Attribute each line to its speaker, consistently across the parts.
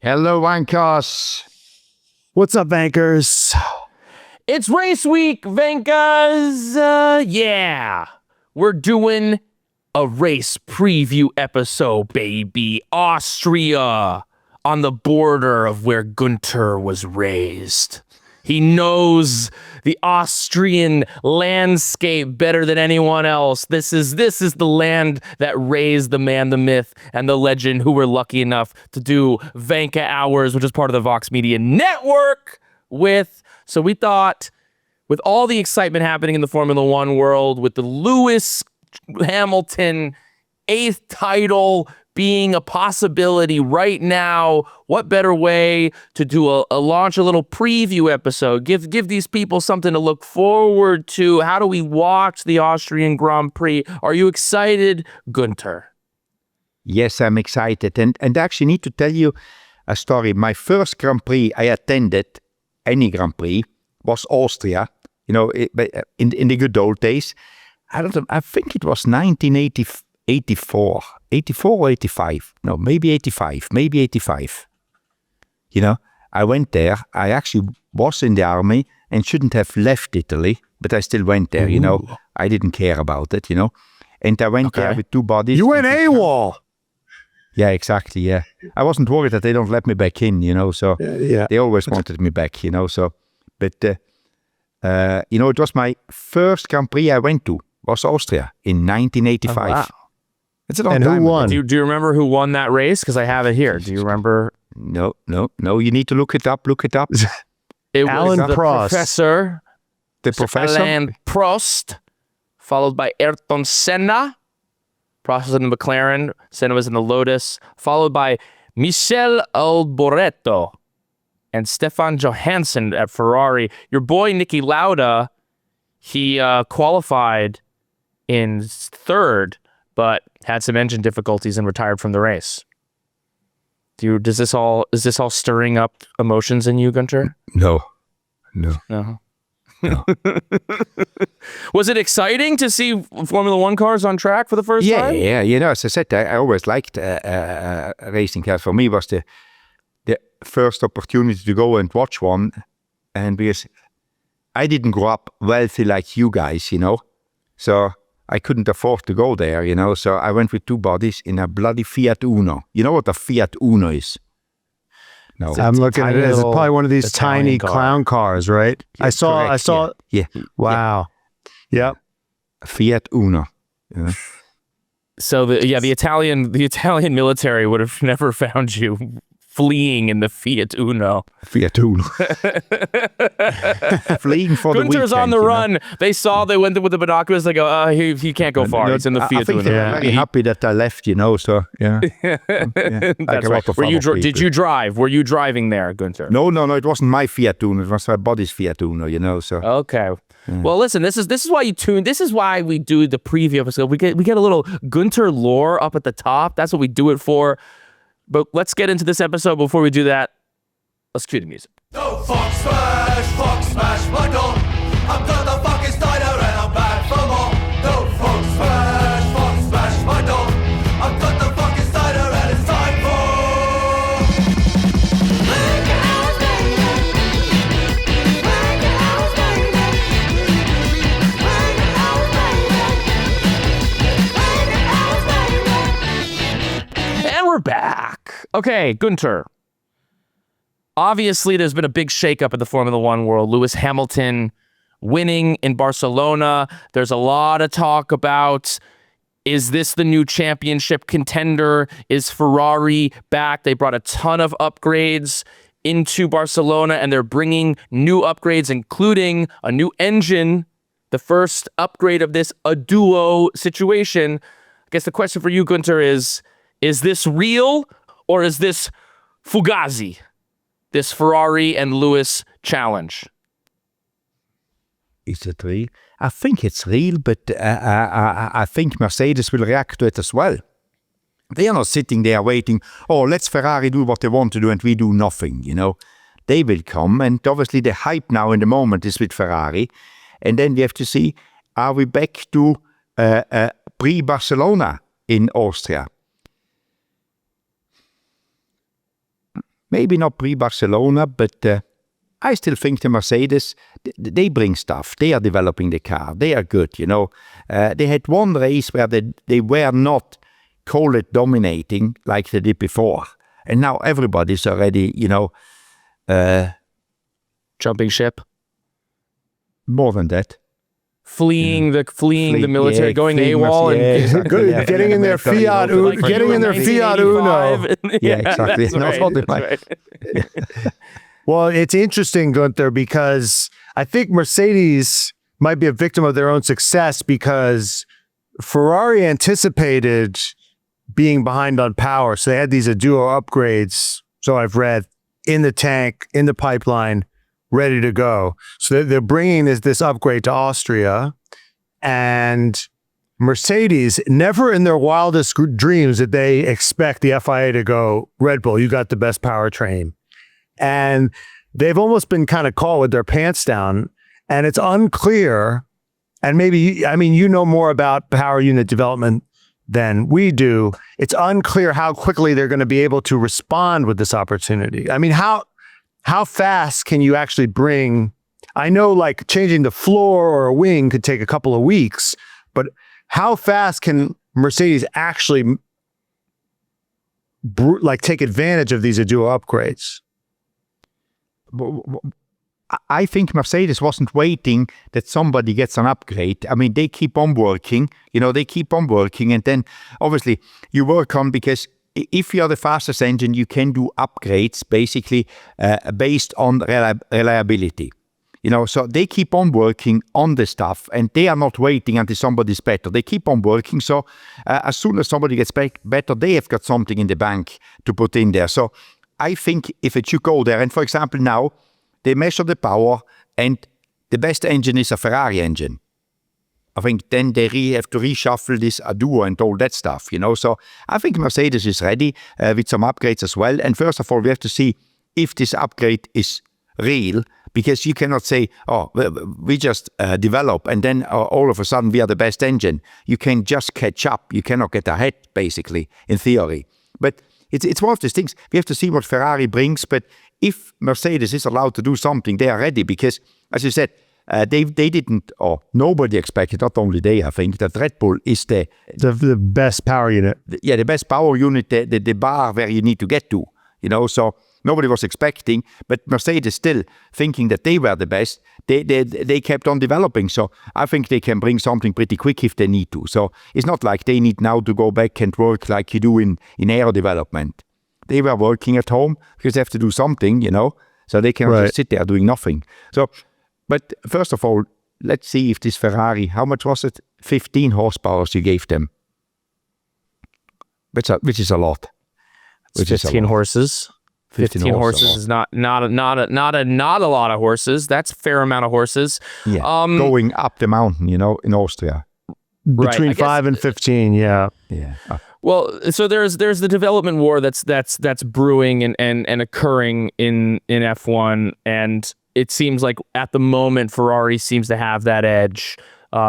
Speaker 1: Hello, Vankahs.
Speaker 2: What's up, Vankers?
Speaker 3: It's race week, Vankahs. Yeah. We're doing a race preview episode, baby. Austria, on the border of where Gunther was raised. He knows the Austrian landscape better than anyone else. This is the land that raised the man, the myth, and the legend who were lucky enough to do Vankah Hours, which is part of the Vox Media Network with. So we thought, with all the excitement happening in the Formula One world, with the Lewis Hamilton 8th title being a possibility right now, what better way to do a launch a little preview episode, give these people something to look forward to. How do we watch the Austrian Grand Prix? Are you excited, Gunther?
Speaker 1: Yes, I'm excited. And I actually need to tell you a story. My first Grand Prix I attended, any Grand Prix, was Austria. You know, in the good old days. I don't know, I think it was 1984 or 85. No, maybe 85. You know, I went there. I actually was in the army and shouldn't have left Italy, but I still went there, you know. I didn't care about it, you know. And I went there with two bodies.
Speaker 2: You went AWOL.
Speaker 1: Yeah, exactly, yeah. I wasn't worried that they don't let me back in, you know, so they always wanted me back, you know, so. But, you know, it was my first Grand Prix I went to, was Austria in 1985.
Speaker 3: Oh, wow.
Speaker 1: It's a long
Speaker 2: and
Speaker 1: time.
Speaker 2: Who won?
Speaker 3: Do you remember who won that race? Because I have it here. Do you remember?
Speaker 1: No. You need to look it up.
Speaker 3: It
Speaker 2: Alan
Speaker 3: was the
Speaker 2: Prost.
Speaker 3: professor.
Speaker 1: The professor.
Speaker 3: Alain Prost, followed by Ayrton Senna. Prost was in the McLaren. Senna was in the Lotus. Followed by Michel Alboreto and Stefan Johansson at Ferrari. Your boy Niki Lauda, he qualified in third, but had some engine difficulties and retired from the race. Is this all stirring up emotions in you, Gunther?
Speaker 1: No.
Speaker 3: Was it exciting to see Formula One cars on track for the first time?
Speaker 1: Yeah. You know, as I said, I always liked racing cars. For me, it was the first opportunity to go and watch one, and because I didn't grow up wealthy like you guys, you know, so I couldn't afford to go there, you know, so I went with two bodies in a bloody Fiat Uno. You know what a Fiat Uno is? No.
Speaker 2: I'm looking at it as probably one of these
Speaker 3: Italian
Speaker 2: tiny
Speaker 3: car.
Speaker 2: clown cars, right?
Speaker 1: Yeah,
Speaker 2: I saw.
Speaker 1: correct, Yeah.
Speaker 2: Wow. Yep.
Speaker 1: Fiat Uno. Yeah.
Speaker 3: So the Italian military would have never found you fleeing in the Fiat Uno.
Speaker 1: Fiat Uno. Fleeing for the weekend.
Speaker 3: Gunther's on the run.
Speaker 1: Know?
Speaker 3: They went with the binoculars. They go, he can't go far. He's in the Fiat
Speaker 1: I think
Speaker 3: Uno.
Speaker 1: they're very happy that I left, you know, so, yeah.
Speaker 3: That's right. Did you drive? Were you driving there, Gunther?
Speaker 1: No, it wasn't my Fiat Uno. It was my body's Fiat Uno, you know, so.
Speaker 3: Okay. Yeah. Well, listen, this is why you tune. This is why we do the preview episode. We get a little Gunther lore up at the top. That's what we do it for. But let's get into this episode. Before we do that, let's cue the music.
Speaker 4: No Fox smash, my dog. I'm got the fucking Steiner and I'm back for more. No Fox smash, my dog. I've got the fucking Steiner and it's time for Vankahs, baby. Vankahs, baby. Vankahs, baby.
Speaker 3: And we're back. Okay, Gunther. Obviously, there's been a big shakeup in the Formula One world. Lewis Hamilton winning in Barcelona. There's a lot of talk about, is this the new championship contender? Is Ferrari back? They brought a ton of upgrades into Barcelona, and they're bringing new upgrades, including a new engine. The first upgrade of this, a duo situation. I guess the question for you, Gunther, is this real or is this Fugazi? This Ferrari and Lewis challenge.
Speaker 1: Is it real? I think it's real, but I think Mercedes will react to it as well. They are not sitting there waiting, let's Ferrari do what they want to do and we do nothing, you know. They will come, and obviously the hype now in the moment is with Ferrari. And then we have to see, are we back to pre-Barcelona in Austria? maybe not pre-Barcelona, but I still think the Mercedes, they bring stuff. They are developing the car. They are good, They had one race where they were not, call it dominating like they did before. And now everybody's already,
Speaker 3: Jumping ship.
Speaker 1: more than that.
Speaker 3: Fleeing the military, going AWOL, and
Speaker 2: getting in their Fiat Uno. Getting in their Fiat Uno.
Speaker 1: Yeah, exactly.
Speaker 3: That's right.
Speaker 2: Well, it's interesting, Gunther, because I think Mercedes might be a victim of their own success because Ferrari anticipated being behind on power. So they had these AWOL upgrades, so I've read, in the tank, in the pipeline, ready to go. So they're bringing this upgrade to Austria, and Mercedes, never in their wildest dreams did they expect the FIA to go, Red Bull, you got the best powertrain. And they've almost been kind of caught with their pants down, and it's unclear, and maybe, you know more about power unit development than we do. It's unclear how quickly they're going to be able to respond with this opportunity. I mean, how fast can you actually bring, I know like changing the floor or a wing could take a couple of weeks, but how fast can Mercedes actually take advantage of these AWOL upgrades?
Speaker 1: I think Mercedes wasn't waiting that somebody gets an upgrade. I mean, they keep on working, and then obviously you work on, because if you're the fastest engine, you can do upgrades basically based on reliability. So they keep on working on the stuff, and they are not waiting until somebody's better. They keep on working. So as soon as somebody gets better, they have got something in the bank to put in there. So I think if it should go there, and for example now, they measure the power, and the best engine is a Ferrari engine. I think then they have to reshuffle this AWOL and all that stuff, So I think Mercedes is ready with some upgrades as well. And first of all, we have to see if this upgrade is real, because you cannot say, oh, we just develop and then all of a sudden we are the best engine. You can just catch up. You cannot get ahead, basically, in theory. But it's one of these things. We have to see what Ferrari brings. But if Mercedes is allowed to do something, they are ready, because, as you said, they didn't, or nobody expected, not only they, I think, that Red Bull is the
Speaker 2: best power unit.
Speaker 1: The best power unit, the bar where you need to get to, So nobody was expecting, but Mercedes still thinking that they were the best. They kept on developing. So I think they can bring something pretty quick if they need to. So it's not like they need now to go back and work like you do in aero development. They were working at home because they have to do something, So they cannot just sit there doing nothing. So, but first of all, let's see if this Ferrari, how much was it? 15 horsepower you gave them, which is a lot.
Speaker 3: 15 horses. 15 horses is not a lot of horses. That's a fair amount of horses.
Speaker 1: Yeah, going up the mountain, in Austria.
Speaker 2: Between 5 and 15, yeah.
Speaker 1: Yeah.
Speaker 3: Well, so there's the development war that's brewing and occurring in F1, and it seems like at the moment Ferrari seems to have that edge.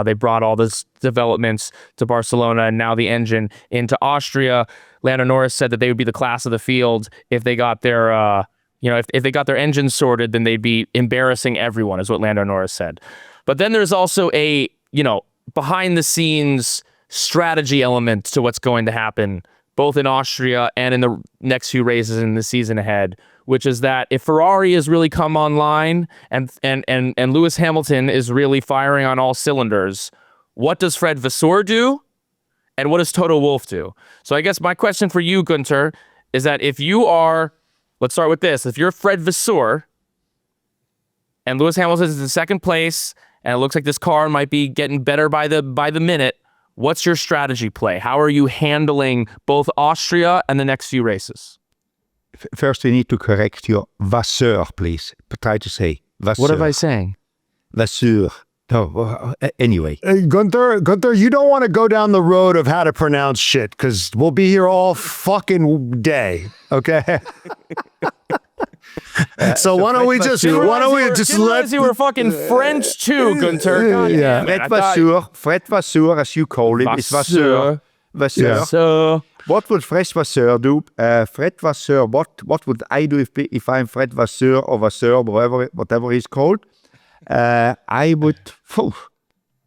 Speaker 3: They brought all this developments to Barcelona, and now the engine into Austria. Lando Norris said that they would be the class of the field if they got their if they got their engine sorted, then they'd be embarrassing everyone, is what Lando Norris said. But then there's also a behind the scenes strategy element to what's going to happen, both in Austria and in the next few races in the season ahead, which is that if Ferrari has really come online and Lewis Hamilton is really firing on all cylinders, what does Fred Vasseur do? And what does Toto Wolff do? So I guess my question for you, Gunther, is that if you are, let's start with this, if you're Fred Vasseur and Lewis Hamilton is in second place, and it looks like this car might be getting better by the minute, what's your strategy play? How are you handling both Austria and the next few races?
Speaker 1: First, we need to correct your Vasseur, please. Try to say Vasseur.
Speaker 3: What am I saying?
Speaker 1: Vasseur. No, anyway.
Speaker 2: Gunther, you don't want to go down the road of how to pronounce shit, because we'll be here all fucking day, okay? So why don't we just let
Speaker 3: you were fucking French too, Gunther? God damn it.
Speaker 1: Fred Vasseur, as you call him, is Vasseur. Vasseur.
Speaker 3: So
Speaker 1: what would Fred Vasseur do? Fred Vasseur, what would I do if I'm Fred Vasseur or Vasseur, whatever he's called? I would,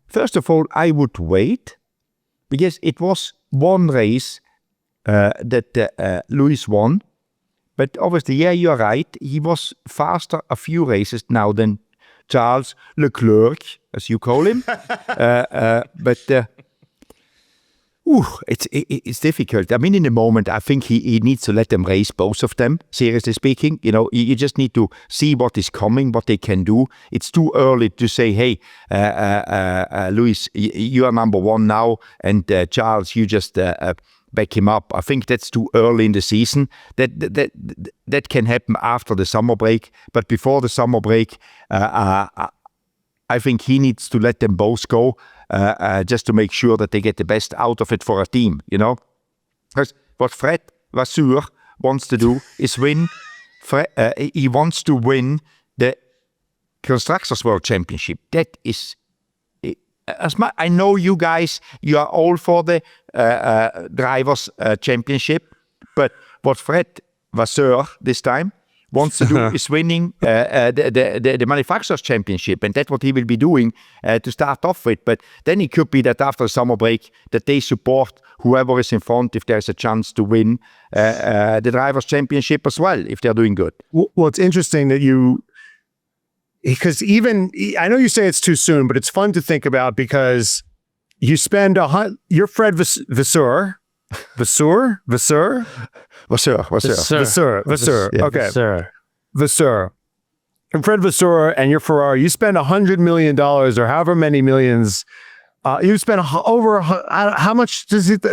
Speaker 1: first of all, I would wait, because it was one race that Lewis won. But obviously, yeah, you're right. He was faster a few races now than Charles Leclerc, as you call him. It's difficult. I mean, in the moment, I think he needs to let them race, both of them, seriously speaking. You know, you just need to see what is coming, what they can do. It's too early to say, hey, Lewis, you are number one now, and Charles, you just back him up. I think that's too early in the season. That can happen after the summer break. But before the summer break, I think he needs to let them both go, just to make sure that they get the best out of it for a team, you know? Because what Fred Vasseur wants to do is win. He wants to win the Constructors World Championship. That is, I know you guys, you are all for the Drivers' Championship, but what Fred Vasseur this time wants to do is winning the Manufacturers' Championship, and that's what he will be doing to start off with. But then it could be that after the summer break that they support whoever is in front if there's a chance to win the Drivers' Championship as well, if they're doing good.
Speaker 2: Well, it's interesting that because even, I know you say it's too soon, but it's fun to think about because you spend you're Fred Vasseur. Vasseur?
Speaker 1: Vasseur.
Speaker 2: Yeah. Okay. Vasseur. And Fred Vasseur and your Ferrari, you spend $100 million or however many millions. You spent over, how much does it,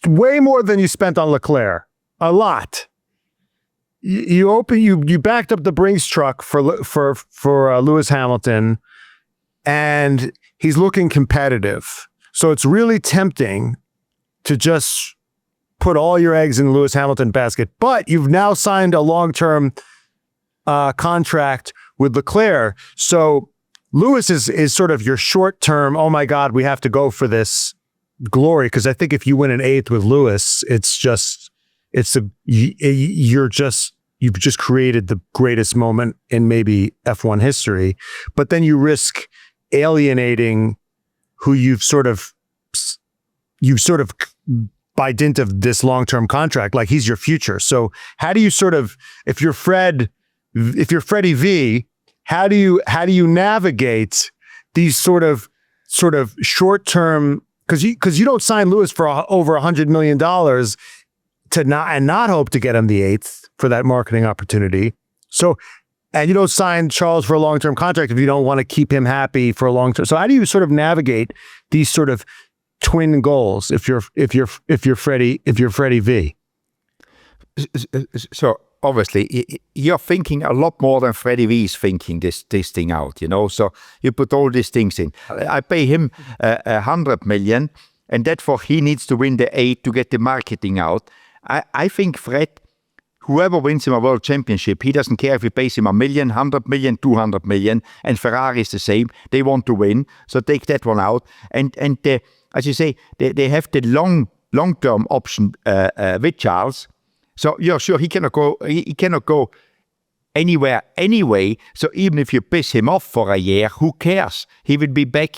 Speaker 2: way more than you spent on Leclerc. A lot. You backed up the Brinks truck for Lewis Hamilton, and he's looking competitive. So it's really tempting to just put all your eggs in the Lewis Hamilton basket. But you've now signed a long-term contract with Leclerc. So Lewis is sort of your short-term, oh my God, we have to go for this glory. Because I think if you win an 8th with Lewis, you've just created the greatest moment in maybe F1 history. But then you risk alienating who you've sort of by dint of this long-term contract, like he's your future. So how do you sort of, if you're Freddie V, how do you navigate these sort of short-term, because you don't sign Lewis for over $100 million to not hope to get him the 8th for that marketing opportunity. So, and you don't sign Charles for a long-term contract if you don't want to keep him happy for a long term. So how do you sort of navigate these sort of twin goals if you're Freddie V?
Speaker 1: So obviously you're thinking a lot more than Freddie V is thinking this thing out, you know. So you put all these things in. I pay him $100 million, and therefore he needs to win the 8 to get the marketing out. I think Fred, whoever wins him a world championship, he doesn't care if he pays him $1 million, $100 million, $200 million, and Ferrari is the same. They want to win, so take that one out. And as you say, they have the long-term option with Charles. So you're sure he cannot go anywhere anyway. So even if you piss him off for a year, who cares? He will be back.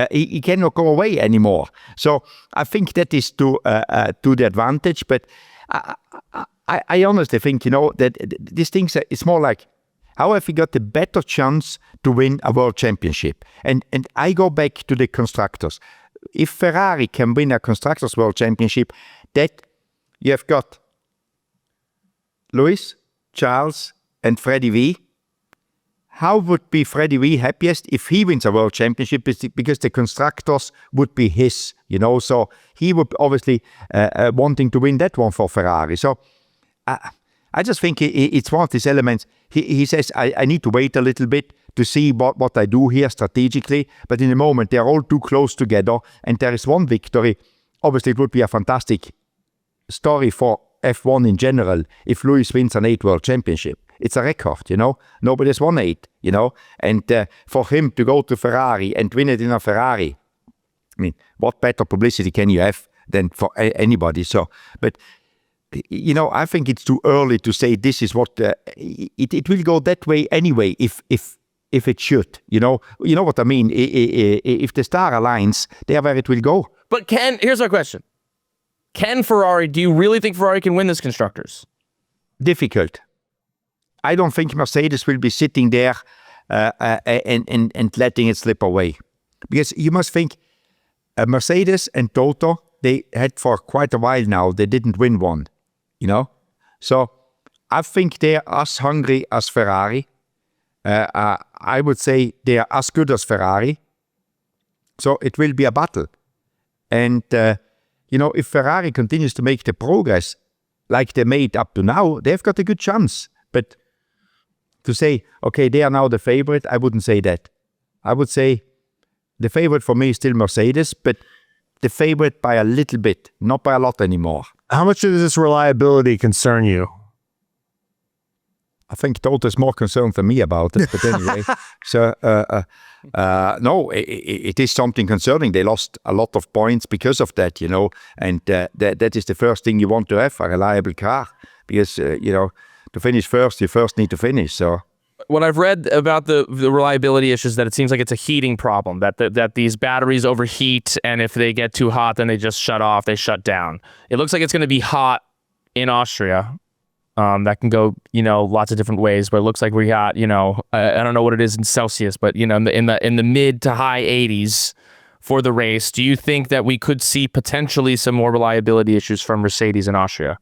Speaker 1: He cannot go away anymore. So I think that is to the advantage. But I honestly think, you know, that these things, it's more like, how have we got the better chance to win a world championship? And I go back to the Constructors. If Ferrari can win a Constructors World Championship, that you have got Lewis, Charles, and Freddie V. How would be Freddie V happiest if he wins a World Championship? Because the Constructors would be his, you know. So he would obviously wanting to win that one for Ferrari. So I just think it's one of these elements. He says, I need to wait a little bit to see what I do here strategically. But in the moment, they're all too close together. And there is one victory. Obviously, it would be a fantastic story for F1 in general if Lewis wins an 8 World Championship. It's a record, you know. Nobody's won 8, you know. And for him to go to Ferrari and win it in a Ferrari, I mean, what better publicity can you have than for anybody. So, but I think it's too early to say this is what it will go that way anyway. If it should, you know what I mean. If the star aligns, there where it will go.
Speaker 3: But here's our question: Can Ferrari? Do you really think Ferrari can win this constructors?
Speaker 1: Difficult. I don't think Mercedes will be sitting there and letting it slip away, because you must think Mercedes and Toto, they had for quite a while now, they didn't win one. So I think they're as hungry as Ferrari. I would say they are as good as Ferrari. So it will be a battle. And, if Ferrari continues to make the progress like they made up to now, they've got a good chance. But to say, okay, they are now the favorite, I wouldn't say that. I would say the favorite for me is still Mercedes, but the favorite by a little bit, not by a lot anymore.
Speaker 2: How much does this reliability concern you?
Speaker 1: I think Toto is more concerned than me about it, but anyway. So, no, it is something concerning. They lost a lot of points because of that, and that is the first thing you want to have, a reliable car, because, to finish first, you first need to finish, so...
Speaker 3: What I've read about the reliability issues, that it seems like it's a heating problem, that these batteries overheat, and if they get too hot, then they just shut off, they shut down. It looks like it's going to be hot in Austria. That can go, lots of different ways, but it looks like we got, I don't know what it is in Celsius, but, in the mid to high 80s for the race. Do you think that we could see potentially some more reliability issues from Mercedes in Austria?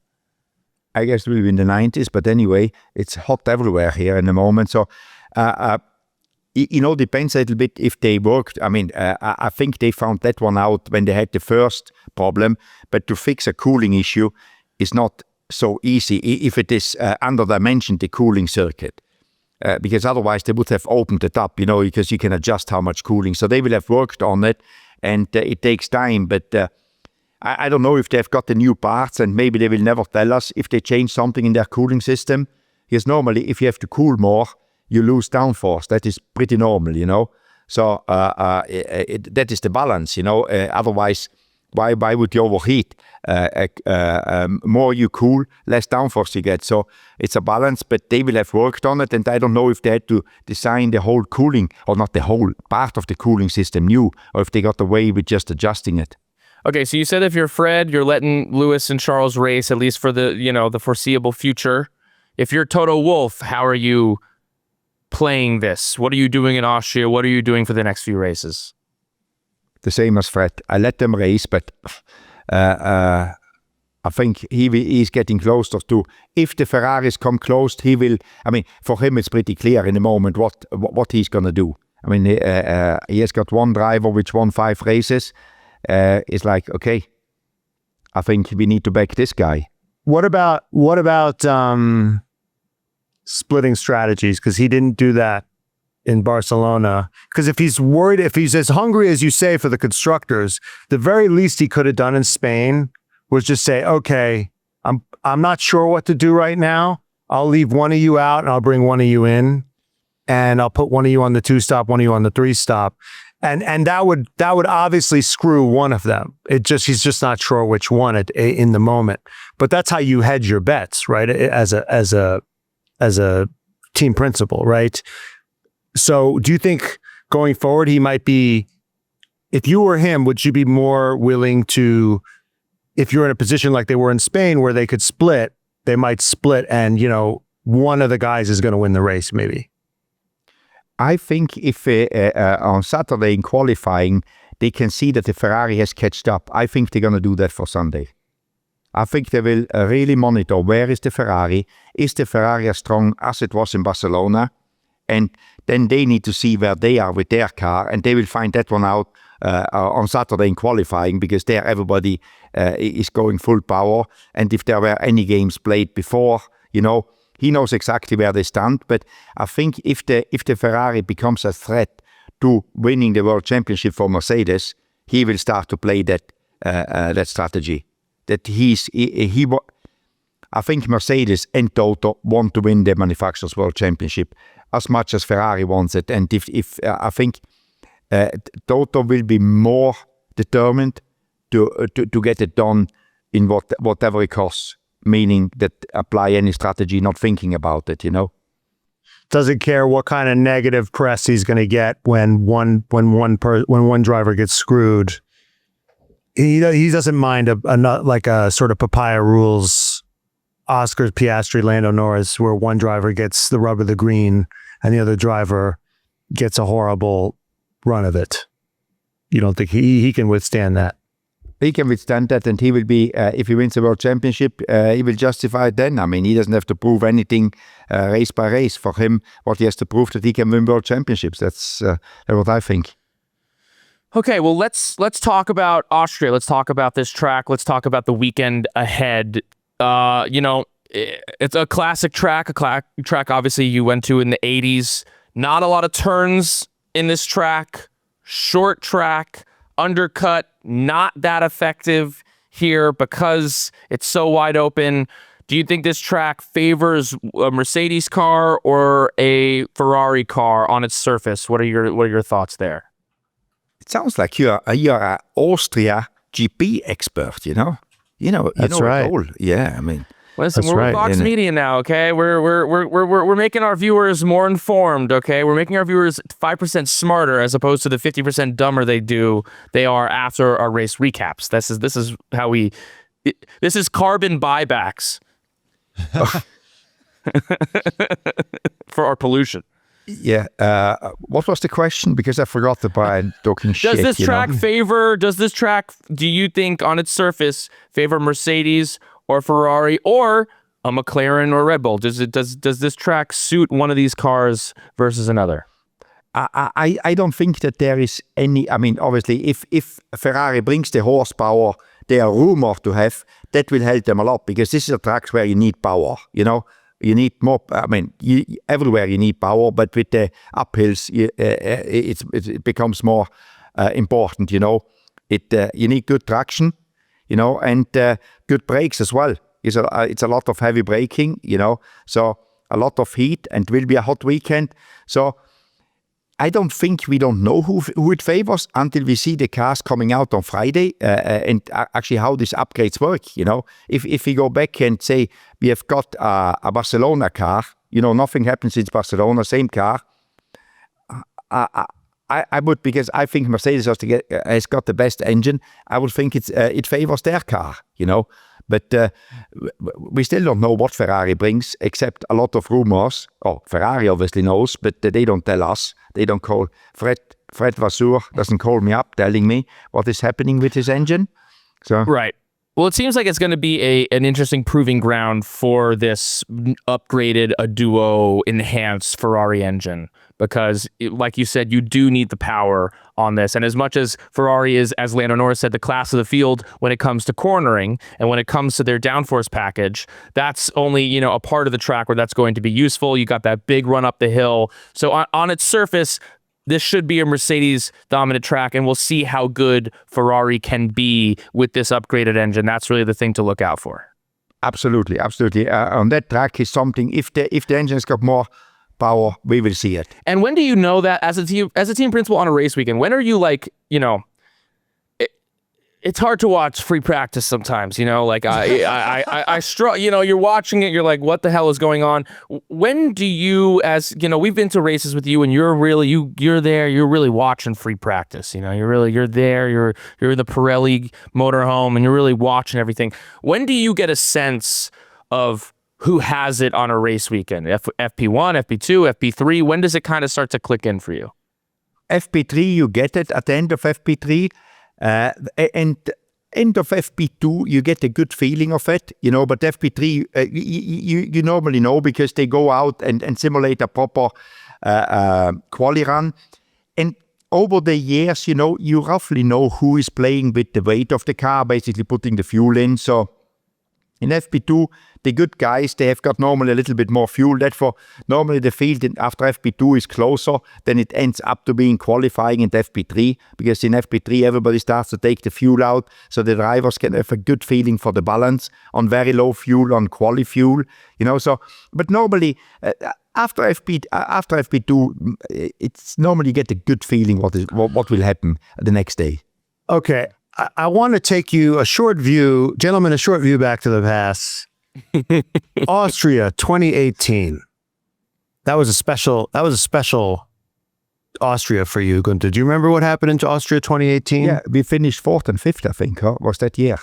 Speaker 1: I guess it will be in the 90s, but anyway, it's hot everywhere here in the moment. So, depends a little bit if they worked. I mean, I think they found that one out when they had the first problem, but to fix a cooling issue is not so easy if it is under-dimensioned, the cooling circuit. Because otherwise they would have opened it up, because you can adjust how much cooling. So they will have worked on it, and it takes time, but... I don't know if they've got the new parts, and maybe they will never tell us if they change something in their cooling system. Because normally, if you have to cool more, you lose downforce. That is pretty normal, So that is the balance, Otherwise, why would you overheat? More you cool, less downforce you get. So it's a balance, but they will have worked on it, and I don't know if they had to design the whole cooling, or not the whole part of the cooling system new, or if they got away with just adjusting it.
Speaker 3: Okay, so you said if you're Fred, you're letting Lewis and Charles race, at least for the, the foreseeable future. If you're Toto Wolff, how are you playing this? What are you doing in Austria? What are you doing for the next few races?
Speaker 1: The same as Fred. I let them race, but I think he's getting closer to, if the Ferraris come close, he will, for him it's pretty clear in the moment what he's going to do. He has got one driver which won 5 races. It's like, okay, I think we need to back this guy.
Speaker 2: What about splitting strategies? Because he didn't do that in Barcelona. Because if he's worried, if he's as hungry as you say for the constructors, the very least he could have done in Spain was just say, okay, I'm not sure what to do right now. I'll leave one of you out and I'll bring one of you in, and I'll put one of you on the 2-stop, one of you on the 3-stop. And that would obviously screw one of them. He's just not sure which one in the moment. But that's how you hedge your bets, right? As a team principal, right? So do you think going forward he might be, if you were him, would you be more willing to, if you're in a position like they were in Spain where they could split, they might split, and one of the guys is going to win the race maybe?
Speaker 1: I think if on Saturday in qualifying, they can see that the Ferrari has catched up, I think they're going to do that for Sunday. I think they will really monitor where is the Ferrari. Is the Ferrari as strong as it was in Barcelona? And then they need to see where they are with their car, and they will find that one out on Saturday in qualifying, because there everybody is going full power. And if there were any games played before, he knows exactly where they stand. But I think if the Ferrari becomes a threat to winning the World Championship for Mercedes, he will start to play that strategy. That I think Mercedes and Toto want to win the Manufacturers' World Championship as much as Ferrari wants it. And if I think Toto will be more determined to get it done in whatever it costs, meaning that apply any strategy, not thinking about it,
Speaker 2: Doesn't care what kind of negative press he's going to get when one driver gets screwed. He doesn't mind a sort of papaya rules, Oscar Piastri, Lando Norris, where one driver gets the rub of the green and the other driver gets a horrible run of it. You don't think he can withstand that?
Speaker 1: He can withstand that, and he will be, if he wins the World Championship, he will justify it then. I mean, he doesn't have to prove anything race by race. For him, what he has to prove that he can win World Championships. That's what I think.
Speaker 3: Okay, well, let's talk about Austria. Let's talk about this track. Let's talk about the weekend ahead. It's a classic track, track obviously you went to in the 80s. Not a lot of turns in this track. Short track. Undercut, not that effective here because it's so wide open. Do you think this track favors a Mercedes car or a Ferrari car on its surface? What are your thoughts there?
Speaker 1: It sounds like you're an Austria GP expert.
Speaker 2: That's right.
Speaker 1: It all. Yeah, I mean.
Speaker 3: Listen,
Speaker 2: That's
Speaker 3: we're
Speaker 2: right,
Speaker 3: Fox Media now, okay? We're making our viewers more informed, okay? We're making our viewers 5% smarter as opposed to the 50% dumber they are after our race recaps. This is how this is carbon buybacks for our pollution.
Speaker 1: Yeah. What was the question? Because I forgot about talking shit.
Speaker 3: Does this track, do you think on its surface favor Mercedes or Ferrari or a McLaren or Red Bull? Does this track suit one of these cars versus another?
Speaker 1: I don't think that there is any. I mean, obviously, if Ferrari brings the horsepower they are rumored to have, that will help them a lot because this is a track where you need power. You need more. I mean, everywhere you need power, but with the uphills, it becomes more important. You need good traction. And good brakes as well. It's a lot of heavy braking, so a lot of heat, and will be a hot weekend. So I don't think we don't know who it favors until we see the cars coming out on Friday and actually how these upgrades work. If we go back and say we have got a Barcelona car, nothing happened since Barcelona, same car. I would, because I think Mercedes has got the best engine. I would think it favors their car, But we still don't know what Ferrari brings, except a lot of rumors. Oh, Ferrari obviously knows, but they don't tell us. They don't call Fred Vasseur doesn't call me up telling me what is happening with his engine. So
Speaker 3: right. Well, it seems like it's going to be an interesting proving ground for this upgraded, a duo enhanced Ferrari engine. Because, like you said, you do need the power on this. And as much as Ferrari is, as Lando Norris said, the class of the field when it comes to cornering and when it comes to their downforce package, that's only, a part of the track where that's going to be useful. You got that big run up the hill. So on its surface, this should be a Mercedes-dominant track, and we'll see how good Ferrari can be with this upgraded engine. That's really the thing to look out for.
Speaker 1: Absolutely. On that track is something, if the engine's got more power, we will see it.
Speaker 3: And when do you know that as a team principal on a race weekend? When are you it's hard to watch free practice sometimes, I struggle, you're watching it, you're like, what the hell is going on? When do you, we've been to races with you and you're there, you're really watching free practice, you're there, you're in the Pirelli motorhome and you're really watching everything. When do you get a sense of who has it on a race weekend? FP1, FP2, FP3, when does it kind of start to click in for you?
Speaker 1: FP3, you get it at the end of FP3. And end of FP2, you get a good feeling of it, but FP3, you normally know because they go out and simulate a proper quali run. And over the years, you roughly know who is playing with the weight of the car, basically putting the fuel in. So in FP2, the good guys, they have got normally a little bit more fuel. Therefore, normally the field after FP2 is closer, then it ends up to being qualifying in FP3, because in FP3 everybody starts to take the fuel out, so the drivers can have a good feeling for the balance on very low fuel, on quali fuel, So, but normally after FP2, it's normally you get a good feeling what will happen the next day.
Speaker 2: Okay. I want to take you a short view back to the past. Austria 2018. That was a special Austria for you, Gunther. Do you remember what happened in Austria 2018?
Speaker 1: Yeah, we finished 4th and 5th, I think. Was that year?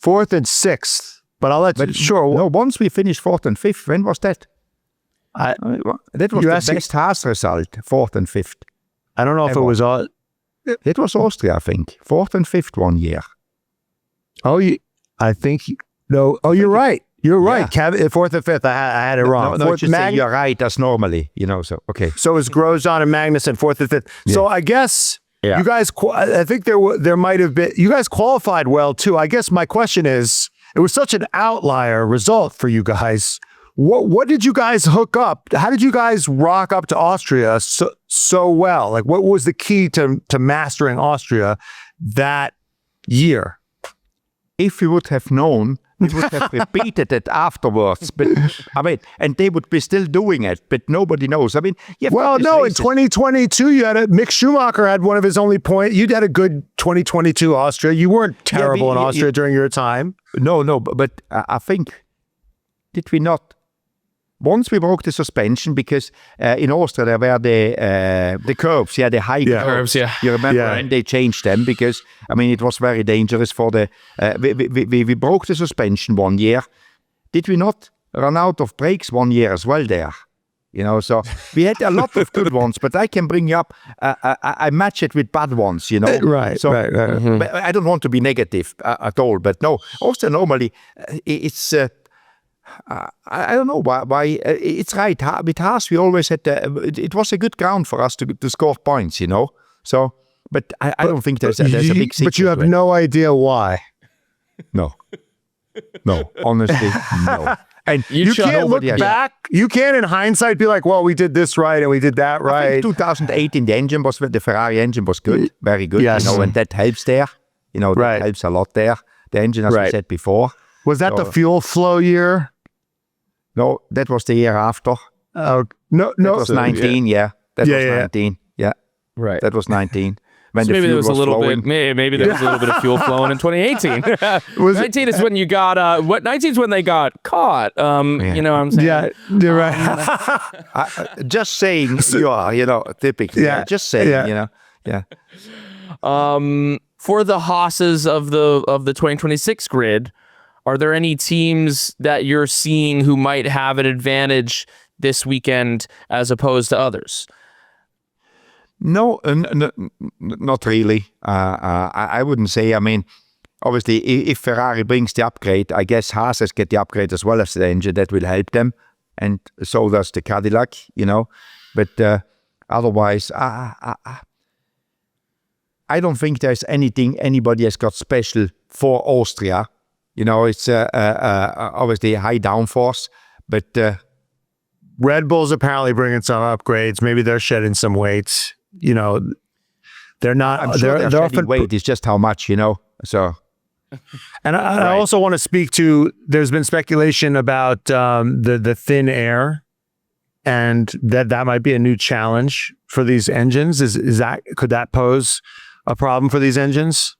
Speaker 2: 4th and 6th. But I'll let you. Sure.
Speaker 1: No, once we finished 4th and 5th. When was that? That was the best Haas result, 4th and 5th.
Speaker 2: I don't know if it was all.
Speaker 1: It was Austria, I think. 4th and 5th one year.
Speaker 2: Oh, I think no. Oh, you're right. You're right. 4th and 5th. I had it wrong.
Speaker 1: No, you're right as normally, so okay.
Speaker 2: So it was Grosjean and Magnussen 4th and 5th. Yeah. So I guess you guys. I think there might have been. You guys qualified well too. I guess my question is, it was such an outlier result for you guys. What did you guys hook up? How did you guys rock up to Austria so well? Like, what was the key to mastering Austria that year?
Speaker 1: If we would have known, we would have repeated it afterwards. But and they would be still doing it, but nobody knows. In
Speaker 2: 2022, you had Mick Schumacher had one of his only points. You had a good 2022 Austria. You weren't terrible in Austria during your time.
Speaker 1: No, but I think, did we not? Once we broke the suspension because in Austria there were the curbs, the high curbs.
Speaker 3: Yeah.
Speaker 1: You remember, and they changed them because it was very dangerous for the. We broke the suspension one year. Did we not run out of brakes one year as well there? So we had a lot of good ones, but I can bring you up. I match it with bad ones,
Speaker 2: Right.
Speaker 1: So,
Speaker 2: right. Mm-hmm.
Speaker 1: But I don't want to be negative at all. But no, Austria normally it's. I don't know why it's right. With Haas, we always had it was a good ground for us to score points, So, but I don't think there's a big secret.
Speaker 2: But you have no idea why.
Speaker 1: No, honestly, no.
Speaker 2: And you can't look back. You can't, in hindsight, be like, "Well, we did this right and we did that right."
Speaker 1: I think 2018, the Ferrari engine was good, very good.
Speaker 2: Yes.
Speaker 1: And that helps there. That helps a lot there. The engine, as we said before.
Speaker 2: Was that the fuel flow year?
Speaker 1: No, that was the year after.
Speaker 2: No.
Speaker 1: That was 19, That was 19,
Speaker 3: Right.
Speaker 1: That was 19. When
Speaker 3: So maybe there was a little
Speaker 1: flowing.
Speaker 3: bit. Maybe there was a little bit of fuel flowing in 2018. 19 is when you got. 19 is when they got caught. You know what I'm saying?
Speaker 2: Yeah, you're right.
Speaker 1: Just saying, you are, typically.
Speaker 2: Yeah.
Speaker 1: Just saying, Yeah.
Speaker 3: For the Haas's of the 2026 grid, are there any teams that you're seeing who might have an advantage this weekend as opposed to others?
Speaker 1: No, not really. I wouldn't say. Obviously, if Ferrari brings the upgrade, I guess Haas has get the upgrade as well as the engine. That will help them, and so does the Cadillac. But otherwise, I don't think there's anything anybody has got special for Austria. It's obviously high downforce, but
Speaker 2: Red Bull's apparently bringing some upgrades. Maybe they're shedding some weight. They're not.
Speaker 1: I'm sure they're shedding weight. It's just how much, So,
Speaker 2: and I also want to speak to. There's been speculation about the thin air, and that might be a new challenge for these engines. Could that pose a problem for these engines?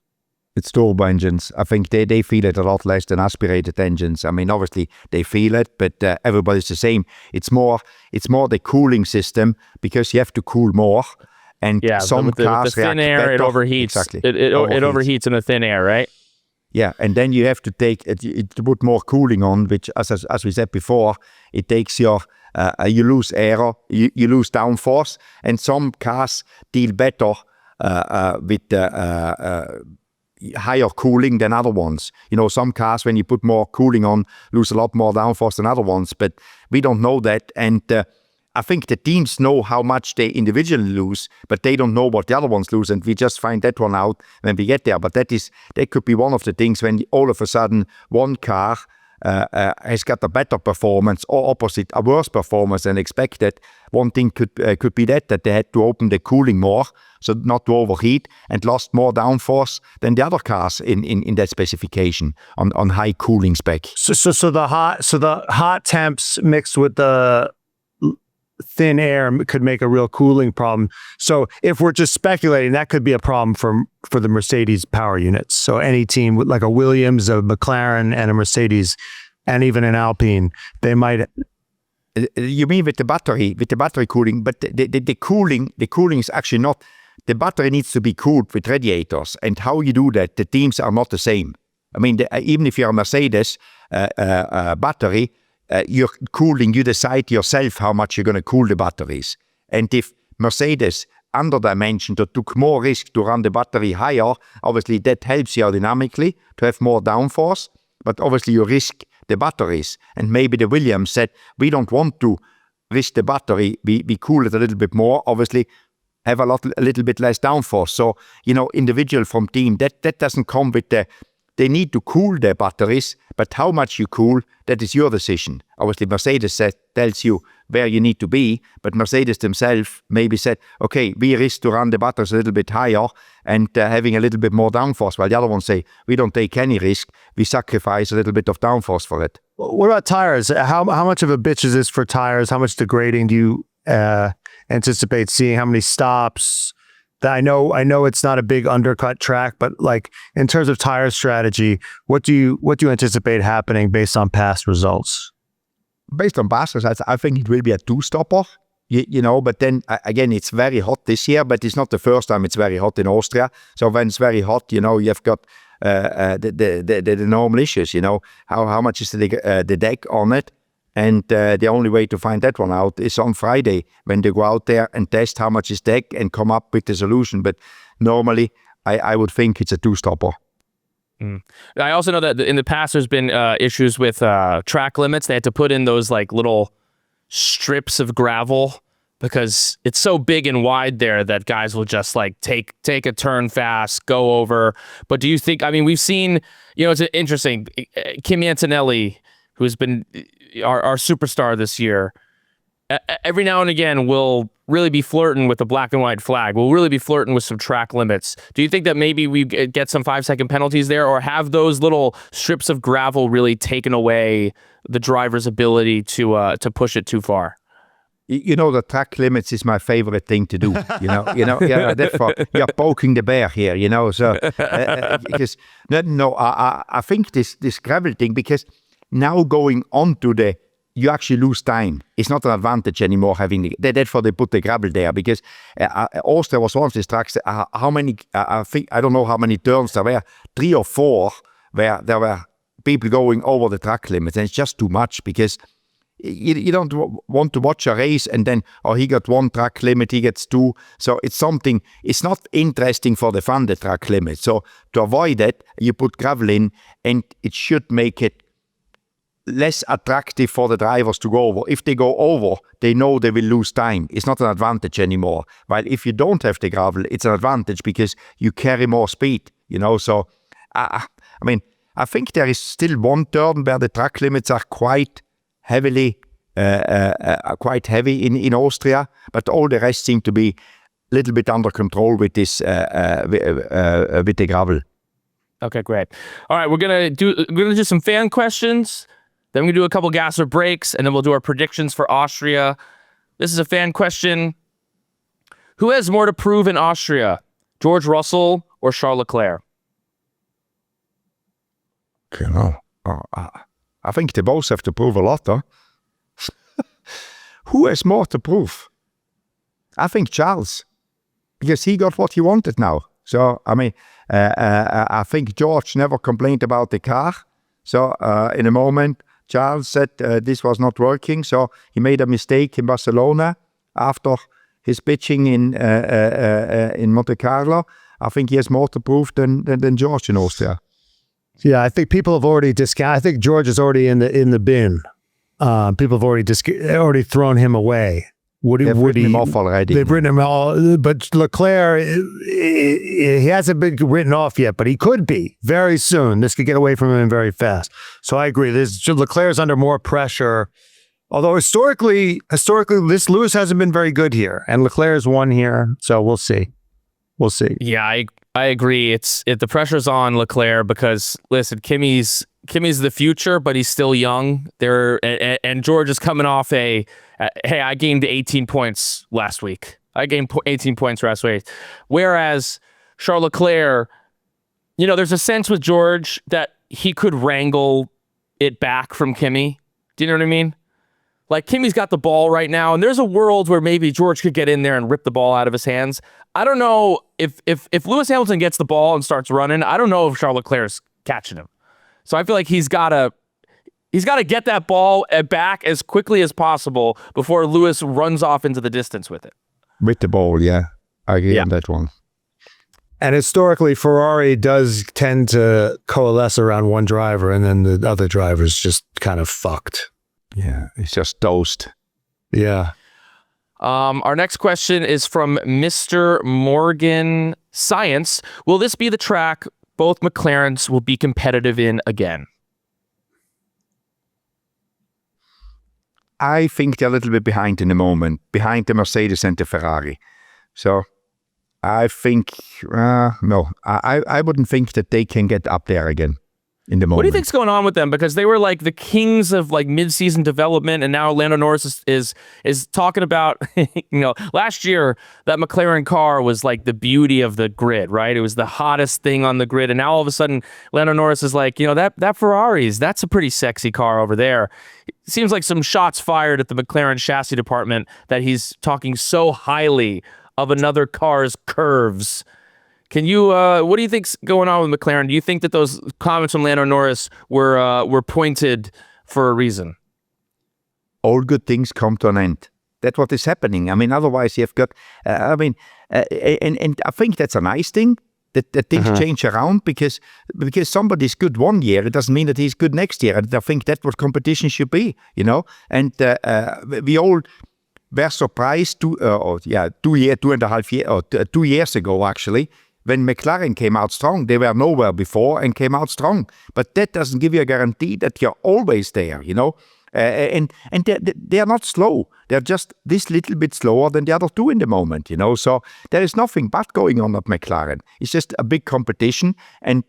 Speaker 1: It's turbo engines. I think they feel it a lot less than aspirated engines. Obviously they feel it, but everybody's the same. It's more the cooling system because you have to cool more. And some cars
Speaker 3: the thin air, it overheats.
Speaker 1: Exactly.
Speaker 3: It overheats in the thin air, right?
Speaker 1: Yeah, and then you have to to put more cooling on, which, as we said before, it takes you lose air, you lose downforce, and some cars deal better with higher cooling than other ones. Some cars, when you put more cooling on, lose a lot more downforce than other ones, but we don't know that. And I think the teams know how much they individually lose, but they don't know what the other ones lose, and we just find that one out when we get there. But that could be one of the things when all of a sudden one car has got a better performance or opposite, a worse performance than expected. One thing could be that they had to open the cooling more, so not to overheat, and lost more downforce than the other cars in that specification on high cooling spec.
Speaker 2: So the hot temps mixed with the thin air could make a real cooling problem. So if we're just speculating, that could be a problem for the Mercedes power units. So any team with like a Williams, a McLaren, and a Mercedes, and even an Alpine, they might.
Speaker 1: You mean with the battery cooling? But the cooling is actually not. The battery needs to be cooled with radiators, and how you do that, the teams are not the same. I mean, even if you're a Mercedes battery, you're cooling, you decide yourself how much you're going to cool the batteries. And if Mercedes underdimensioned or took more risk to run the battery higher, obviously that helps you aerodynamically to have more downforce, but obviously you risk the batteries. And maybe the Williams said, we don't want to risk the battery, we cool it a little bit more, obviously have a little bit less downforce. So, individual from team, that doesn't come with they need to cool their batteries, but how much you cool, that is your decision. Obviously, Mercedes tells you where you need to be, but Mercedes themselves maybe said, okay, we risk to run the batteries a little bit higher and having a little bit more downforce, while the other ones say, we don't take any risk, we sacrifice a little bit of downforce for it.
Speaker 2: What about tires? How much of a bitch is this for tires? How much degrading do you anticipate seeing? How many stops? I know it's not a big undercut track, but like in terms of tire strategy, what do you anticipate happening based on past results?
Speaker 1: Based on past results, I think it will be a two-stopper, but then again, it's very hot this year, but it's not the first time it's very hot in Austria. So when it's very hot, you've got the normal issues, how much is the deck on it? And the only way to find that one out is on Friday when they go out there and test how much is deck and come up with the solution. But normally, I would think it's a two-stopper.
Speaker 3: I also know that in the past there's been issues with track limits. They had to put in those like little strips of gravel because it's so big and wide there that guys will just like take a turn fast, go over. But do you think? I mean, we've seen. It's interesting. Kimi Antonelli, who's been our superstar this year, every now and again will really be flirting with the black and white flag. We'll really be flirting with some track limits. Do you think that maybe we get some 5-second penalties there, or have those little strips of gravel really taken away the driver's ability to push it too far?
Speaker 1: The track limits is my favorite thing to do. Therefore you're poking the bear here. So because I think this gravel thing, because now going on to you actually lose time. It's not an advantage anymore having therefore they put the gravel there, because Austria was one of these tracks. How many? I don't know how many turns there were. 3 or 4 where there were people going over the track limits, and it's just too much because you don't want to watch a race and then he got 1 track limit, he gets 2. So it's not interesting for the fun, the track limit. So to avoid that, you put gravel in, and it should make it less attractive for the drivers to go over. If they go over, they know they will lose time. It's not an advantage anymore. While if you don't have the gravel, it's an advantage because you carry more speed, So, I think there is still 1 turn where the track limits are quite heavy in Austria, but all the rest seem to be a little bit under control with this with the gravel.
Speaker 3: Okay, great. All right, we're gonna do some fan questions. Then we're going to do a couple gasser breaks, and then we'll do our predictions for Austria. This is a fan question. Who has more to prove in Austria, George Russell or Charles Leclerc?
Speaker 1: I think they both have to prove a lot, though. Who has more to prove? I think Charles, because he got what he wanted now. So, I think George never complained about the car. So, in a moment, Charles said this was not working, so he made a mistake in Barcelona after his pitching in Monte Carlo. I think he has more to prove than George in Austria.
Speaker 2: Yeah, I think people have already discounted. I think George is already in the bin. People have already thrown him away.
Speaker 1: They've written him off already.
Speaker 2: They've written him all, but Leclerc, he hasn't been written off yet, but he could be very soon. This could get away from him very fast. So I agree. Leclerc's under more pressure. Although historically, this Lewis hasn't been very good here, and Leclerc's won here. So we'll see. Yeah,
Speaker 3: I agree. The pressure's on Leclerc because listen, Kimi's Kimmy's the future, but he's still young. And George is coming off hey, I gained 18 points last week. I gained 18 points last week. Whereas Charles Leclerc, there's a sense with George that he could wrangle it back from Kimmy. Do you know what I mean? Like, Kimmy's got the ball right now, and there's a world where maybe George could get in there and rip the ball out of his hands. I don't know if Lewis Hamilton gets the ball and starts running, I don't know if Charles Leclerc's catching him. So I feel like he's got to get that ball back as quickly as possible before Lewis runs off into the distance with it.
Speaker 1: With the ball, yeah. I agree on that one.
Speaker 2: And historically, Ferrari does tend to coalesce around one driver, and then the other driver's just kind of fucked.
Speaker 1: Yeah, it's just toast.
Speaker 2: Yeah.
Speaker 3: Our next question is from Mr. Morgan Science. Will this be the track both McLarens will be competitive in again?
Speaker 1: I think they're a little bit behind in the moment, behind the Mercedes and the Ferrari. So I think, no, I wouldn't think that they can get up there again in the moment.
Speaker 3: What do you think's going on with them? Because they were like the kings of like mid-season development, and now Lando Norris is talking about, last year that McLaren car was like the beauty of the grid, right? It was the hottest thing on the grid, and now all of a sudden Lando Norris is like, that Ferrari's, that's a pretty sexy car over there. It seems like some shots fired at the McLaren chassis department that he's talking so highly of another car's curves. Can you, what do you think's going on with McLaren? Do you think that those comments from Lando Norris were pointed for a reason?
Speaker 1: All good things come to an end. That's what is happening. I mean, otherwise you've got, and I think that's a nice thing, that things change around because somebody's good one year, it doesn't mean that he's good next year. And I think that's what competition should be, And we all were surprised 2 years ago, actually, when McLaren came out strong. They were nowhere before and came out strong. But that doesn't give you a guarantee that you're always there, And they're not slow. They're just this little bit slower than the other two in the moment, So there is nothing bad going on at McLaren. It's just a big competition. And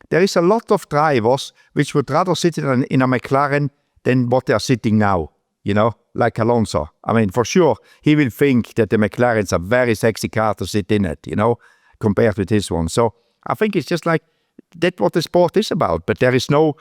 Speaker 1: there is a lot of drivers which would rather sit in a McLaren than what they're sitting now, like Alonso. I mean, for sure, he will think that the McLaren's a very sexy car to sit in it, compared with his one. So I think it's just like, that's what the sport is about. But there is no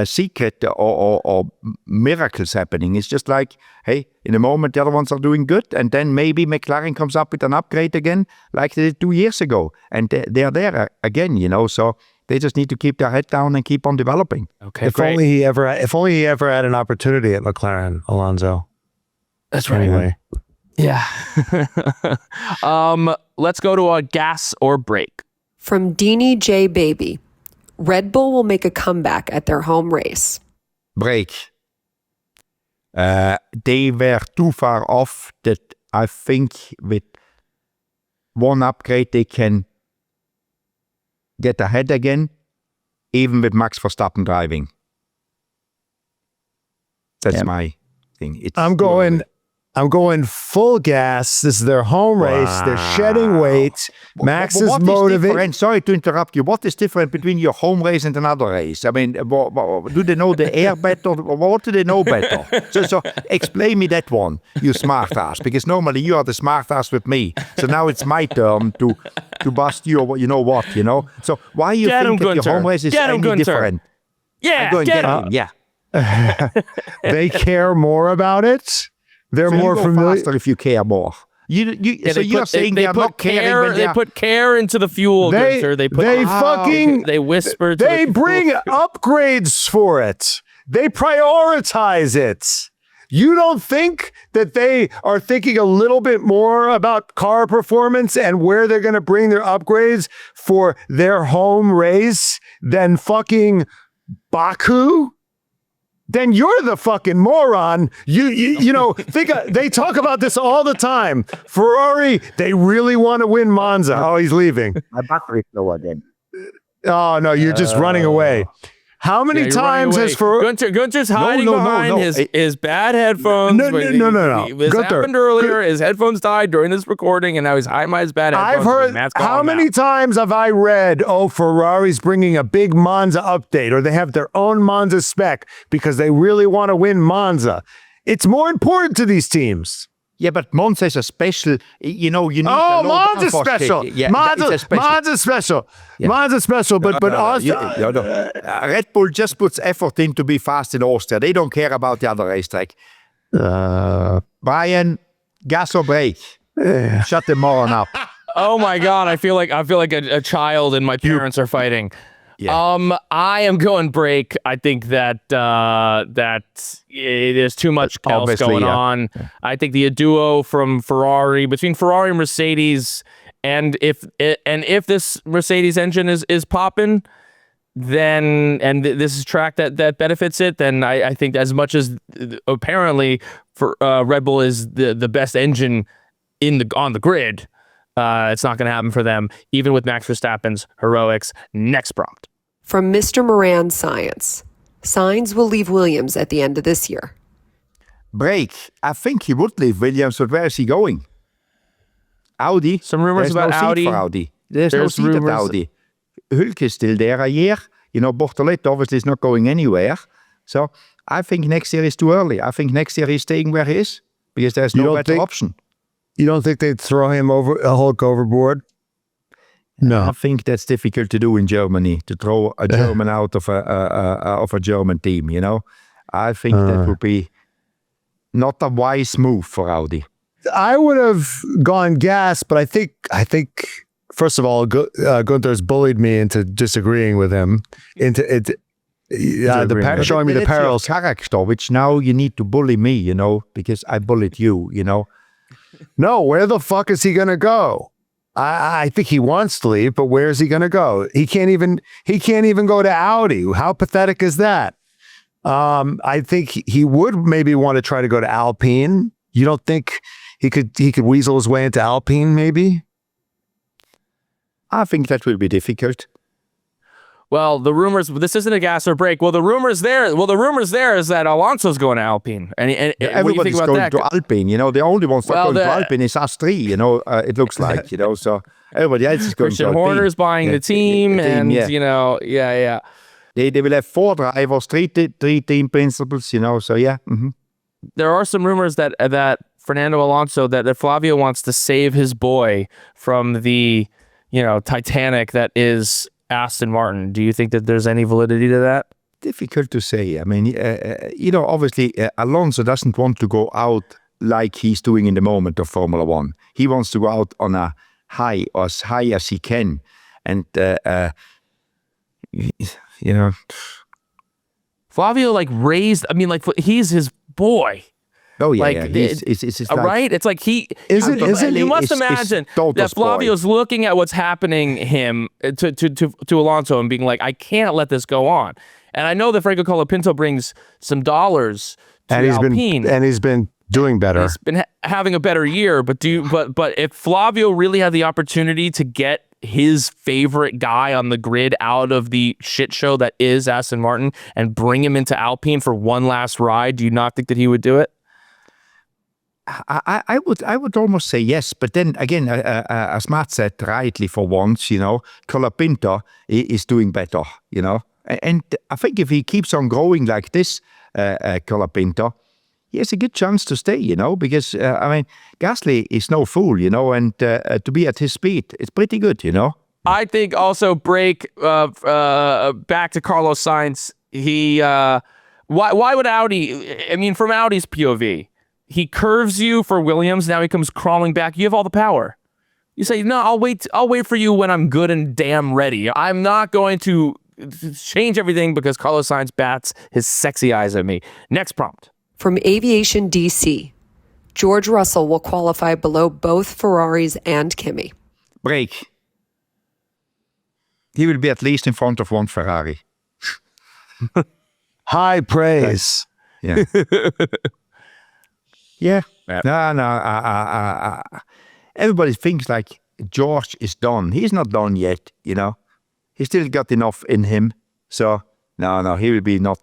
Speaker 1: secret or miracles happening. It's just like, hey, in a moment the other ones are doing good, and then maybe McLaren comes up with an upgrade again, like they did 2 years ago, and they're there again, So they just need to keep their head down and keep on developing.
Speaker 3: Okay,
Speaker 2: if only he ever had an opportunity at McLaren, Alonso.
Speaker 3: That's right.
Speaker 2: Anyway.
Speaker 3: Yeah. Let's go to a gas or brake.
Speaker 5: From Deanie J. Baby. Red Bull will make a comeback at their home race.
Speaker 1: Brake. They were too far off that I think with one upgrade they can get ahead again, even with Max Verstappen driving. That's my thing.
Speaker 2: I'm going full gas. This is their home race. They're shedding weight. Max is motivated.
Speaker 1: Sorry to interrupt you. What is different between your home race and another race? I mean, do they know the air better? Or what do they know better? So explain me that one, you smart ass. Because normally you are the smart ass with me. So now it's my turn to bust you or So why you think that your home race is any different?
Speaker 3: Yeah,
Speaker 1: get him. Yeah.
Speaker 2: They care more about it. They're
Speaker 1: so
Speaker 2: more familiar.
Speaker 1: Faster if you care more. You're saying they are not caring.
Speaker 3: They put care into the fuel, Gunther. They whisper.
Speaker 2: They bring upgrades for it. They prioritize it. You don't think that they are thinking a little bit more about car performance and where they're going to bring their upgrades for their home race than fucking Baku? Then you're the fucking moron. They talk about this all the time. Ferrari, they really want to win Monza. Oh, he's leaving.
Speaker 1: My battery's lower then.
Speaker 2: Oh, no, you're just running away. How many
Speaker 3: Yeah, you're running
Speaker 2: times
Speaker 3: away.
Speaker 2: has Ferrari...
Speaker 3: Gunther's hiding behind his bad headphones.
Speaker 2: No.
Speaker 3: This
Speaker 2: Gunther,
Speaker 3: happened earlier. His headphones died during this recording, and now he's hiding behind his bad headphones.
Speaker 2: I've heard,
Speaker 3: Matt's calling
Speaker 2: how
Speaker 3: him
Speaker 2: many
Speaker 3: out.
Speaker 2: times have I read, Ferrari's bringing a big Monza update, or they have their own Monza spec because they really want to win Monza. It's more important to these teams.
Speaker 1: Yeah, but Monza is a special, you need a
Speaker 2: Oh,
Speaker 1: low
Speaker 2: Monza
Speaker 1: downforce
Speaker 2: special.
Speaker 1: kit. Yeah,
Speaker 2: Monza,
Speaker 1: it's a special.
Speaker 2: Monza special.
Speaker 1: Yeah.
Speaker 2: Monza special, but
Speaker 1: Red Bull just puts effort in to be fast in Austria. They don't care about the other racetrack. Brian, gas or brake? Shut the moron up.
Speaker 3: Oh my God! I feel like a child and my parents are fighting.
Speaker 1: Yeah.
Speaker 3: I am going brake. I think that there's too much chaos
Speaker 1: Obviously,
Speaker 3: going
Speaker 1: yeah.
Speaker 3: on. I think the duo from Ferrari, between Ferrari and Mercedes, and if this Mercedes engine is popping, then this is track that benefits it, then I think as much as apparently for Red Bull is the best engine on the grid. It's not going to happen for them, even with Max Verstappen's heroics. Next prompt.
Speaker 5: From Mr. Moran Science. Sainz will leave Williams at the end of this year.
Speaker 1: Brake. I think he would leave Williams, but where is he going? Audi.
Speaker 3: Some rumors
Speaker 1: There's
Speaker 3: about
Speaker 1: no seat
Speaker 3: Audi.
Speaker 1: for Audi. There's no
Speaker 3: There's
Speaker 1: seat at
Speaker 3: rumors-
Speaker 1: Audi. Hulk is still there a year. Bortoletti obviously is not going anywhere. So I think next year is too early. I think next year he's staying where he is because there's no better option.
Speaker 2: You don't think they'd throw him Hulk overboard? No.
Speaker 1: I think that's difficult to do in Germany, to throw a German out of a German team, I think that would be not a wise move for Audi.
Speaker 2: I would have gone gas, but I think first of all, Gunther's bullied me into disagreeing with him. Showing me the perils.
Speaker 1: Your character, which now you need to bully me, because I bullied you,
Speaker 2: No, where the fuck is he going to go? I think he wants to leave, but where is he going to go? He can't even go to Audi. How pathetic is that? I think he would maybe want to try to go to Alpine. You don't think he could weasel his way into Alpine maybe?
Speaker 1: I think that will be difficult.
Speaker 3: Well, the rumors. This isn't a gas or brake. Well, the rumors there is that Alonso's going to Alpine. And what do you think
Speaker 1: Everybody's
Speaker 3: about
Speaker 1: going
Speaker 3: that?
Speaker 1: to Alpine. The only ones that
Speaker 3: Well,
Speaker 1: going to Alpine is S3. It looks like. So everybody else is going
Speaker 3: Christian
Speaker 1: to Alpine.
Speaker 3: Horner's buying the team, and
Speaker 1: yeah. They will have 4 drivers, 3 team principals. So yeah. Mm-hmm.
Speaker 3: There are some rumors that Fernando Alonso that Flavio wants to save his boy from the Titanic that is Aston Martin. Do you think that there's any validity to that?
Speaker 1: Difficult to say. I mean, obviously Alonso doesn't want to go out like he's doing in the moment of Formula One. He wants to go out on a high, or as high as he can. And,
Speaker 3: Flavio raised, he's his boy.
Speaker 1: Oh yeah,
Speaker 3: Like,
Speaker 1: yeah. It's like,
Speaker 3: Right? It's like he
Speaker 2: Isn't
Speaker 3: you must
Speaker 1: it's
Speaker 3: imagine
Speaker 1: Toto's
Speaker 3: that Flavio's looking at what's happening him to Alonso and being like, I can't let this go on. And I know that Franco Colapinto brings some dollars to Alpine.
Speaker 2: He's been doing better.
Speaker 3: He's been having a better year, but if Flavio really had the opportunity to get his favorite guy on the grid out of the shit show that is Aston Martin and bring him into Alpine for one last ride, do you not think that he would do it?
Speaker 1: I would almost say yes, but then again, as Matt said rightly for once, Colapinto is doing better, and I think if he keeps on growing like this, Colapinto, he has a good chance to stay, because Gasly is no fool, and to be at his speed, it's pretty good,
Speaker 3: I think also back to Carlos Sainz. He why would Audi? I mean, from Audi's POV. He curves you for Williams. Now he comes crawling back. You have all the power. You say, no, I'll wait for you when I'm good and damn ready. I'm not going to change everything because Carlos Sainz bats his sexy eyes at me. Next prompt.
Speaker 5: From Aviation DC. George Russell will qualify below both Ferraris and Kimi.
Speaker 1: Brake. He will be at least in front of one Ferrari.
Speaker 2: High praise.
Speaker 1: Yeah. Yeah. No. Everybody thinks like George is done. He's not done yet, He's still got enough in him. So No, he will be not.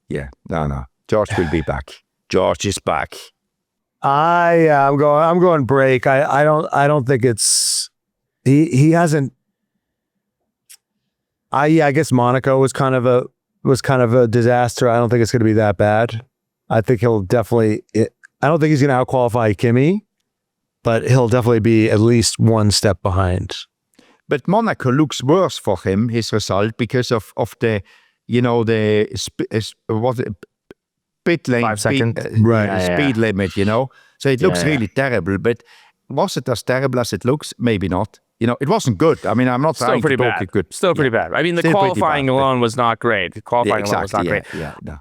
Speaker 1: Yeah, no. George will be back. George is back.
Speaker 2: I'm going break. I don't think it's he hasn't. I guess Monaco was kind of a disaster. I don't think it's going to be that bad. I think he'll definitely. I don't think he's going to outqualify Kimi, but he'll definitely be at least one step behind.
Speaker 1: But Monaco looks worse for him, his result, because of the, pit lane
Speaker 3: 5 seconds.
Speaker 1: speed limit, So it looks really terrible. But was it as terrible as it looks? Maybe not. It wasn't good. I mean, I'm not
Speaker 3: Still
Speaker 1: trying
Speaker 3: pretty
Speaker 1: to talk
Speaker 3: bad.
Speaker 1: it good.
Speaker 3: Still pretty bad. I mean, the
Speaker 1: Still pretty
Speaker 3: qualifying
Speaker 1: bad,
Speaker 3: alone was not great. The qualifying alone was not great.
Speaker 1: No.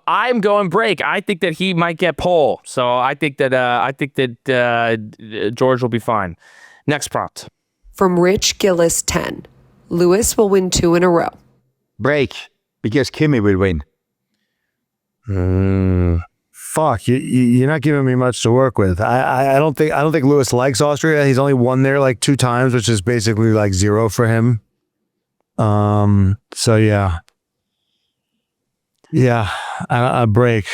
Speaker 3: I'm going break. I think that he might get pole. So I think that George will be fine. Next prompt.
Speaker 5: From Rich Gillis 10. Lewis will win 2 in a row.
Speaker 1: Break, because Kimi will win.
Speaker 2: Fuck, you're not giving me much to work with. I don't think Lewis likes Austria. He's only won there like 2 times, which is basically like 0 for him. So yeah, a break.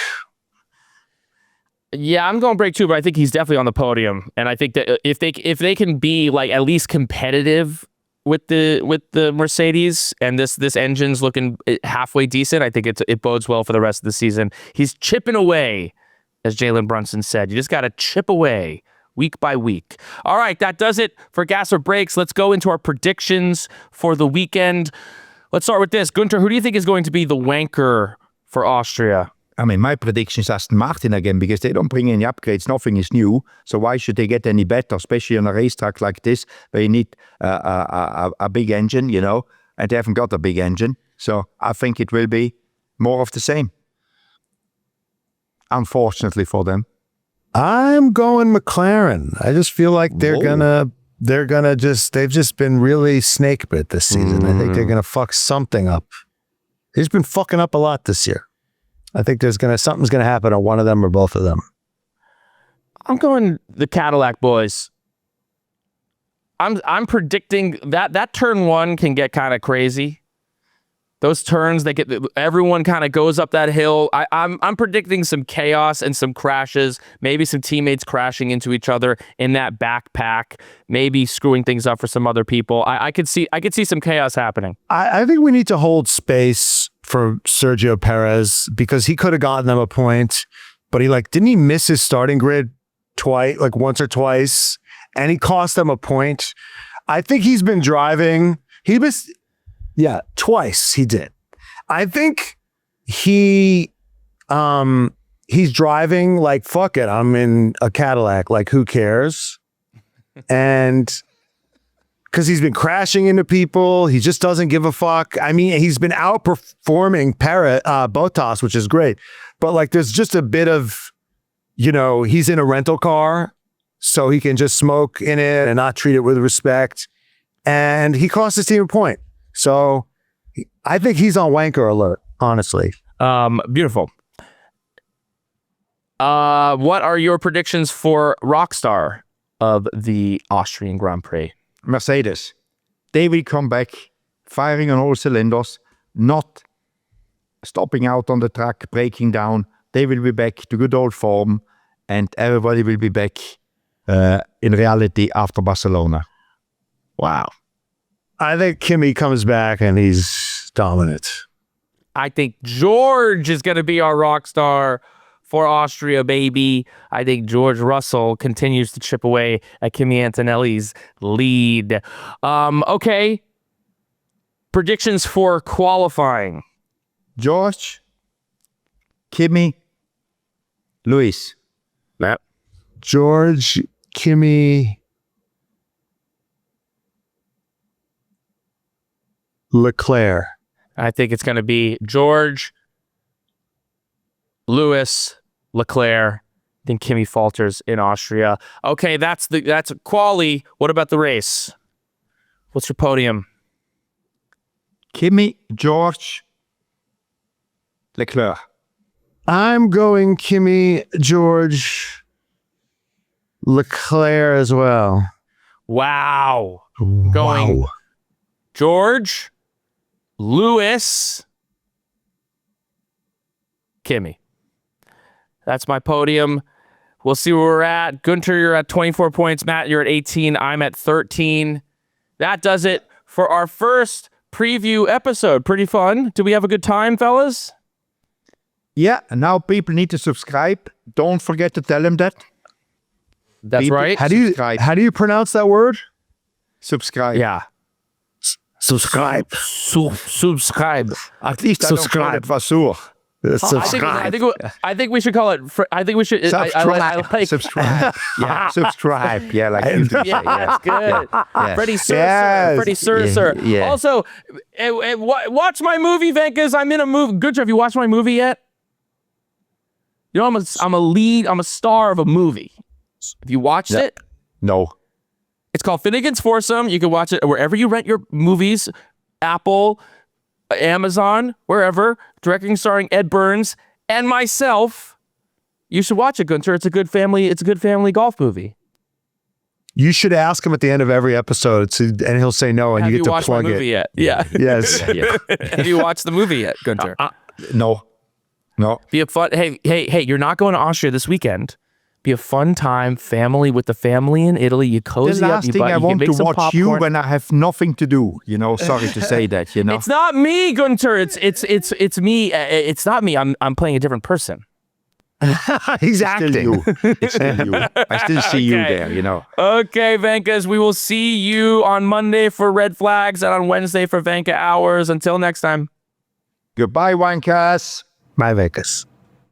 Speaker 3: Yeah, I'm going break too, but I think he's definitely on the podium, and I think that if they can be like at least competitive with the Mercedes, and this engine's looking halfway decent, I think it bodes well for the rest of the season. He's chipping away, as Jalen Brunson said. You just got to chip away week by week. All right, that does it for Gas or Breaks. Let's go into our predictions for the weekend. Let's start with this. Gunther, who do you think is going to be the wanker for Austria?
Speaker 1: I mean, my prediction is Aston Martin again, because they don't bring any upgrades. Nothing is new. So why should they get any better, especially on a racetrack like this, where you need a big engine, and they haven't got a big engine. So I think it will be more of the same. Unfortunately for them.
Speaker 2: I'm going McLaren. I just feel like they've just been really snake bit this season. I think they're gonna fuck something up. They've been fucking up a lot this year. I think something's gonna happen on one of them or both of them.
Speaker 3: I'm going the Cadillac boys. I'm predicting that turn 1 can get kind of crazy. Those turns, everyone kind of goes up that hill. I'm predicting some chaos and some crashes, maybe some teammates crashing into each other in that backpack, maybe screwing things up for some other people. I could see some chaos happening.
Speaker 2: I think we need to hold space for Sergio Perez, because he could have gotten them a point, but didn't he miss his starting grid twice, like once or twice, and he cost them a point. I think he's been driving. Twice he did. I think he's driving like, fuck it, I'm in a Cadillac, like who cares? And because he's been crashing into people, he just doesn't give a fuck. I mean, he's been outperforming Bottas, which is great. But there's just a bit of, he's in a rental car, so he can just smoke in it and not treat it with respect. And he cost his team a point. So I think he's on wanker alert, honestly.
Speaker 3: Beautiful. What are your predictions for Rockstar of the Austrian Grand Prix?
Speaker 1: Mercedes. They will come back firing on all cylinders, not stopping out on the track, breaking down. They will be back to good old form, and everybody will be back in reality after Barcelona.
Speaker 3: Wow.
Speaker 2: I think Kimi comes back and he's dominant.
Speaker 3: I think George is going to be our rock star for Austria, baby. I think George Russell continues to chip away at Kimi Antonelli's lead. Okay. Predictions for qualifying.
Speaker 1: George, Kimi, Lewis.
Speaker 3: Matt.
Speaker 2: George, Kimi, Leclerc.
Speaker 3: I think it's going to be George, Lewis, Leclerc, then Kimi falters in Austria. Okay, that's quali. What about the race? What's your podium?
Speaker 1: Kimi, George, Leclerc.
Speaker 2: I'm going Kimi, George, Leclerc as well.
Speaker 3: Wow. Going George, Lewis, Kimi. That's my podium. We'll see where we're at. Gunther, you're at 24 points. Matt, you're at 18. I'm at 13. That does it for our first preview episode. Pretty fun. Do we have a good time, fellas?
Speaker 1: Yeah, and now people need to subscribe. Don't forget to tell them that.
Speaker 3: That's
Speaker 1: People-
Speaker 3: right.
Speaker 2: How do you pronounce that word?
Speaker 1: Subscribe.
Speaker 3: Yeah.
Speaker 2: Subscribe.
Speaker 3: Subscribe.
Speaker 1: At least I don't call it Vasseur.
Speaker 3: I think we should call it. I think we should.
Speaker 1: Subscribe. Yeah, subscribe. Yeah, like you do say.
Speaker 3: Yeah, that's good.
Speaker 1: Yeah.
Speaker 3: Freddie Surser.
Speaker 2: Yes.
Speaker 3: Freddie Surser.
Speaker 1: Yeah.
Speaker 3: Also, watch my movie, Vankahs. I'm in a movie. Gunther, have you watched my movie yet? You know, I'm a star of a movie. Have you watched it?
Speaker 1: No.
Speaker 3: It's called Finnegan's Foursome. You can watch it wherever you rent your movies, Apple, Amazon, wherever. Directing, starring Ed Burns and myself. You should watch it, Gunther. It's a good family golf movie.
Speaker 2: You should ask him at the end of every episode, and he'll say no, and
Speaker 3: Have
Speaker 2: you
Speaker 3: you
Speaker 2: get to
Speaker 3: watched my
Speaker 2: plug
Speaker 3: movie
Speaker 2: it.
Speaker 3: yet? Yeah.
Speaker 2: Yes.
Speaker 3: Have you watched the movie yet, Gunther?
Speaker 1: No.
Speaker 3: Be a fun. Hey! You're not going to Austria this weekend. Be a fun time, family with the family in Italy. You
Speaker 1: The
Speaker 3: cozy up.
Speaker 1: last thing I want to watch you when I have nothing to do. You know, sorry to say that. You know,
Speaker 3: It's not me, Gunther. It's me. It's not me. I'm playing a different person.
Speaker 2: He's
Speaker 1: still
Speaker 2: acting.
Speaker 1: you. It's still you. I still see you
Speaker 3: Okay.
Speaker 1: there. You know.
Speaker 3: Okay, Vankahs. We will see you on Monday for Red Flags and on Wednesday for Vankah Hours. Until next time.
Speaker 1: Goodbye, Wankers.
Speaker 2: My Vegas.